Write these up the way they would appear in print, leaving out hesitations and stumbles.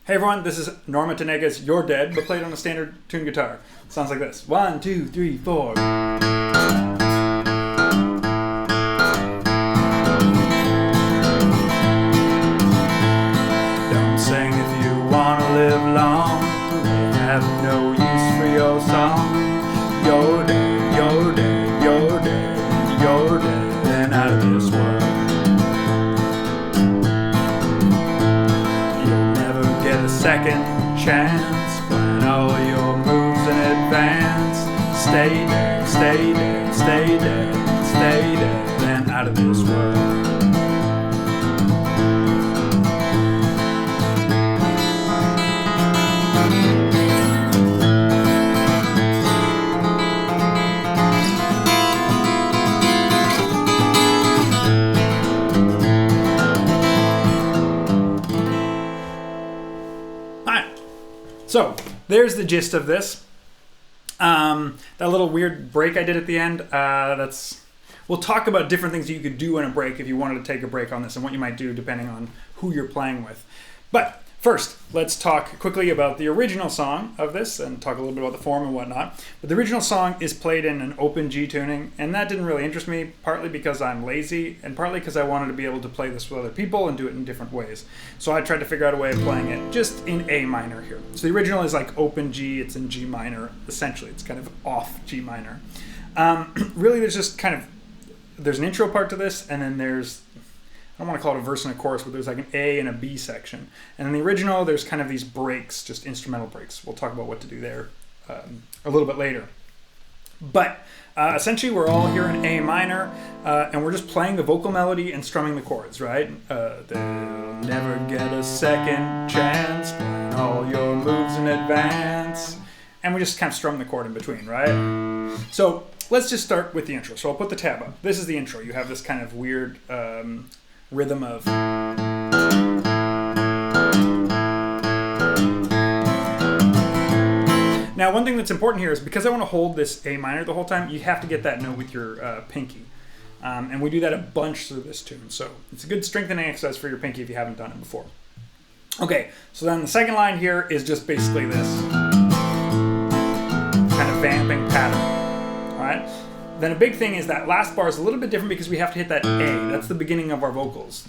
Hey everyone, this is Norma Tanega's You're Dead, but played on a standard tuned guitar. Sounds like this. 1, 2, 3, 4. Don't sing if you want to live long. They have no use for your song. You're dead, you're dead, you're dead, you're dead and out of this world. Second chance, plan all your moves in advance. Stay dead, stay dead, stay dead, stay dead, and out of this world. So, there's the gist of this. That little weird break I did at the end, we'll talk about different things you could do in a break if you wanted to take a break on this and what you might do depending on who you're playing with. But first, let's talk quickly about the original song of this and talk a little bit about the form and whatnot. But the original song is played in an open G tuning, and that didn't really interest me, partly because I'm lazy and partly because I wanted to be able to play this with other people and do it in different ways. So I tried to figure out a way of playing it just in A minor here. So the original is like open G, it's in G minor, essentially. It's kind of off G minor. Really, there's an intro part to this, and then there's, I don't want to call it a verse and a chorus, but there's like an A and a B section. And in the original, there's kind of these breaks, just instrumental breaks. We'll talk about what to do there a little bit later. But essentially, we're all here in A minor, and we're just playing the vocal melody and strumming the chords, right? They'll never get a second chance, plan all your moves in advance. And we just kind of strum the chord in between, right? So let's just start with the intro. So I'll put the tab up. This is the intro. You have this kind of weird rhythm of now. One thing that's important here is because I want to hold this A minor the whole time, you have to get that note with your pinky, and we do that a bunch through this tune, so it's a good strengthening exercise for your pinky if you haven't done it before. Okay, so then the second line here is just basically this kind of vamping pattern. All right. Then a big thing is that last bar is a little bit different because we have to hit that A. That's the beginning of our vocals.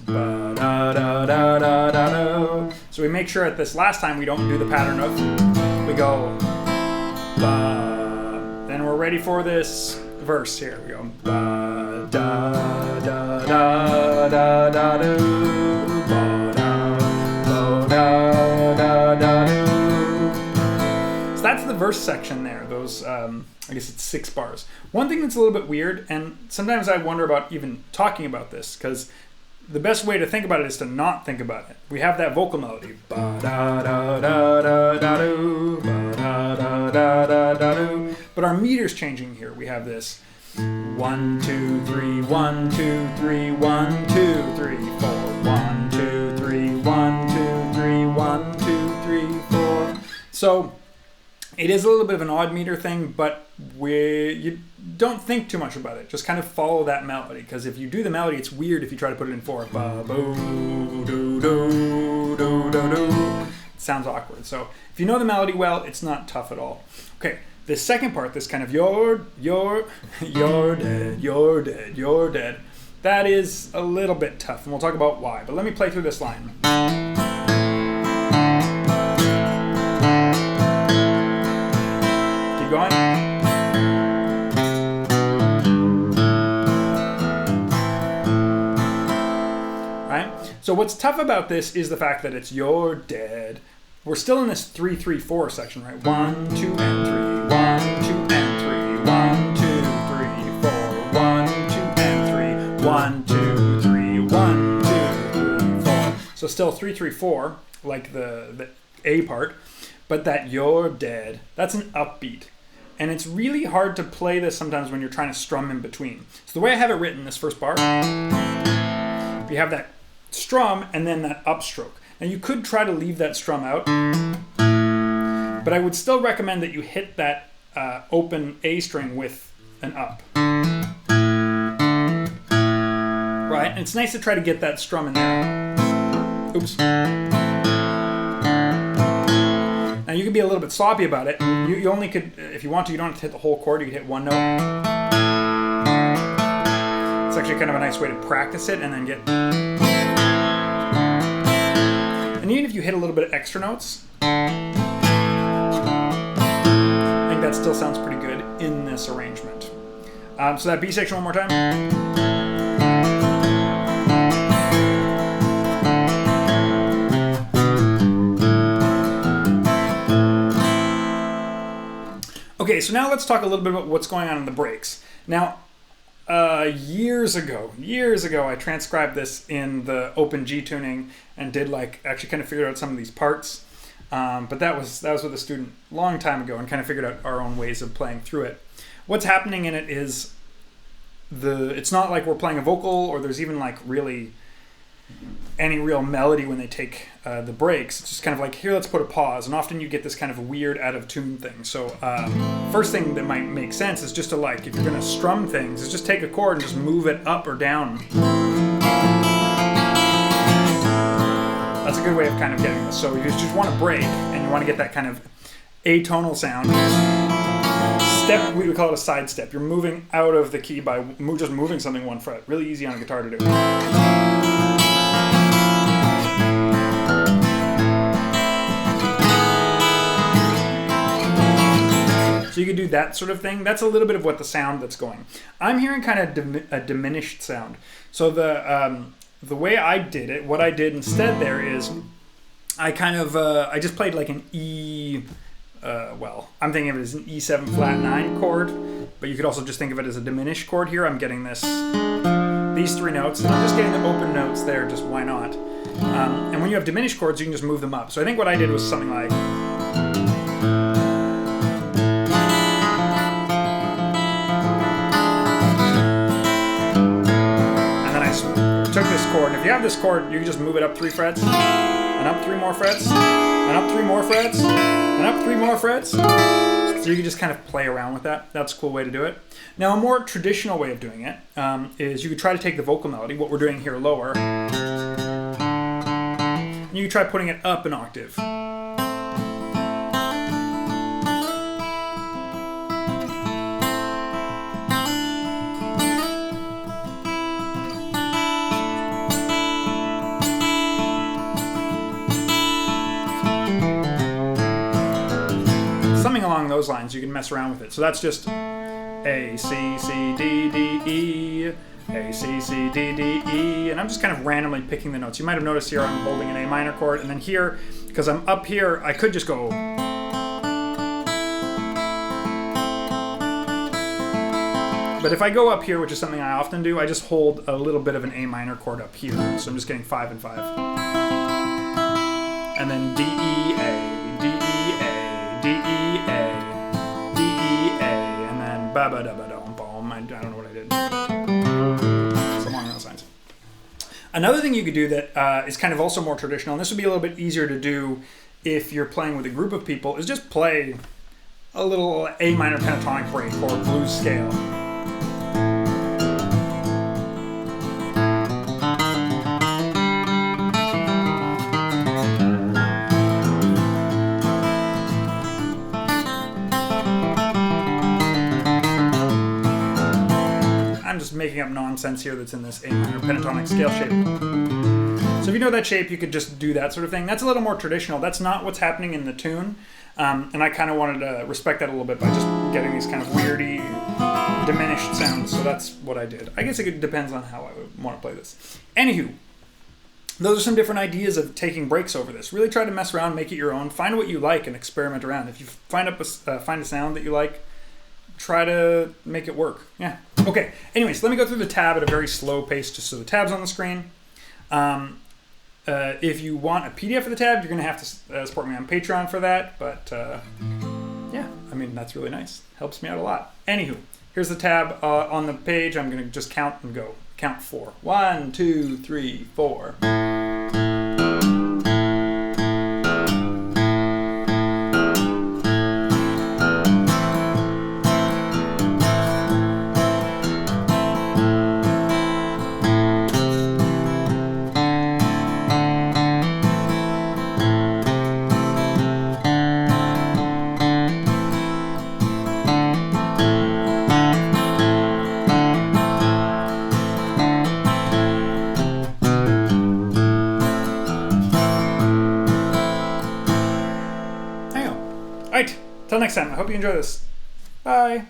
So we make sure at this last time we don't do the pattern of, we go, ba. Then we're ready for this verse here. We go, ba, da, da, da, da, da, do, ba, da, ba, da, da, da, do. So that's the verse section there. Those, I guess it's 6 bars. One thing that's a little bit weird, and sometimes I wonder about even talking about this, because the best way to think about it is to not think about it. We have that vocal melody. Ba da da da da da do, ba da da da da da do. But our meter's changing here. We have this 1, 2, 3, 1, 2, 3, 1, 2, 3, 4. 1, 2, 3, 1, 2, 3, 1, 2, 3, 4. So it is a little bit of an odd meter thing, but you don't think too much about it. Just kind of follow that melody, because if you do the melody, it's weird if you try to put it in 4. Ba, boo, doo, doo, doo, doo, doo. It sounds awkward. So if you know the melody well, it's not tough at all. Okay, the second part, this kind of you're dead, you're dead, you're dead. That is a little bit tough, and we'll talk about why. But let me play through this line. Keep going. Right? So what's tough about this is the fact that it's you're dead. We're still in this 3, 3, 4 section, right? 1, 2, and 3. 1, 2, and 3. 1, 2, 3, 4. 1, 2, and 3. 1, 2, 3. 1, 2, 3, 4. So still 3, 3, 4, like the A part. But that you're dead, that's an upbeat. And it's really hard to play this sometimes when you're trying to strum in between. So the way I have it written, this first bar, we have that strum and then that upstroke. Now you could try to leave that strum out, but I would still recommend that you hit that open A string with an up. Right? And it's nice to try to get that strum in there. Oops. you can be a little bit sloppy about it. You only could, if you want to, you don't have to hit the whole chord. You can hit one note. It's actually kind of a nice way to practice it and then get... And even if you hit a little bit of extra notes, I think that still sounds pretty good in this arrangement. So that B section one more time. Okay, so now let's talk a little bit about what's going on in the breaks. Now, years ago, I transcribed this in the open G tuning and did actually kind of figured out some of these parts. But that was with a student a long time ago and kind of figured out our own ways of playing through it. What's happening in it is it's not like we're playing a vocal or there's even really any real melody when they take the breaks. It's just kind of like, here, let's put a pause. And often you get this kind of weird out of tune thing. So first thing that might make sense is just to if you're going to strum things, is just take a chord and just move it up or down. That's a good way of kind of getting this. So you just want to break and you want to get that kind of atonal sound. Step, we would call it a side step. You're moving out of the key by just moving something one fret. Really easy on a guitar to do. So you could do that sort of thing. That's a little bit of what the sound that's going. I'm hearing kind of a diminished sound. So the way I did it, what I did instead there is I kind of, I just played like an E, I'm thinking of it as an E7 flat 9 chord, but you could also just think of it as a diminished chord here. I'm getting these three notes, and I'm just getting the open notes there, just why not? And when you have diminished chords, you can just move them up. So I think what I did was something like... took this chord, and if you have this chord, you can just move it up 3 frets, and up 3 more frets, and up 3 more frets, and up 3 more frets. So you can just kind of play around with that. That's a cool way to do it. Now, a more traditional way of doing it is you could try to take the vocal melody, what we're doing here lower, and you could try putting it up an octave. Along those lines, you can mess around with it. So that's just A, C, C, D, D, E, A, C, C, D, D, E, and I'm just kind of randomly picking the notes. You might have noticed here I'm holding an A minor chord, and then here, because I'm up here, I could just go. But if I go up here, which is something I often do, I just hold a little bit of an A minor chord up here. So I'm just getting 5 and 5. And then D, E, A, D, E, A, D, E, A, D, E, A, and then ba-ba-da-ba-dum-bum. I don't know what I did. It's along those lines. Another thing you could do that is kind of also more traditional, and this would be a little bit easier to do if you're playing with a group of people, is just play a little A minor pentatonic break or blues scale. Making up nonsense here that's in this A minor pentatonic scale shape. So if you know that shape, you could just do that sort of thing. That's a little more traditional. That's not what's happening in the tune. And I kind of wanted to respect that a little bit by just getting these kind of weirdy, diminished sounds. So that's what I did. I guess it depends on how I would want to play this. Anywho, those are some different ideas of taking breaks over this. Really try to mess around, make it your own. Find what you like and experiment around. If you find a sound that you like, try to make it work. Yeah. Okay. Anyways, let me go through the tab at a very slow pace, just so the tab's on the screen. If you want a PDF of the tab, you're going to have to support me on Patreon for that. But yeah, I mean, that's really nice. Helps me out a lot. Anywho, here's the tab on the page. I'm going to just count and go. Count 4. 1, 2, 3, 4. right, till next time. I hope you enjoy this. Bye.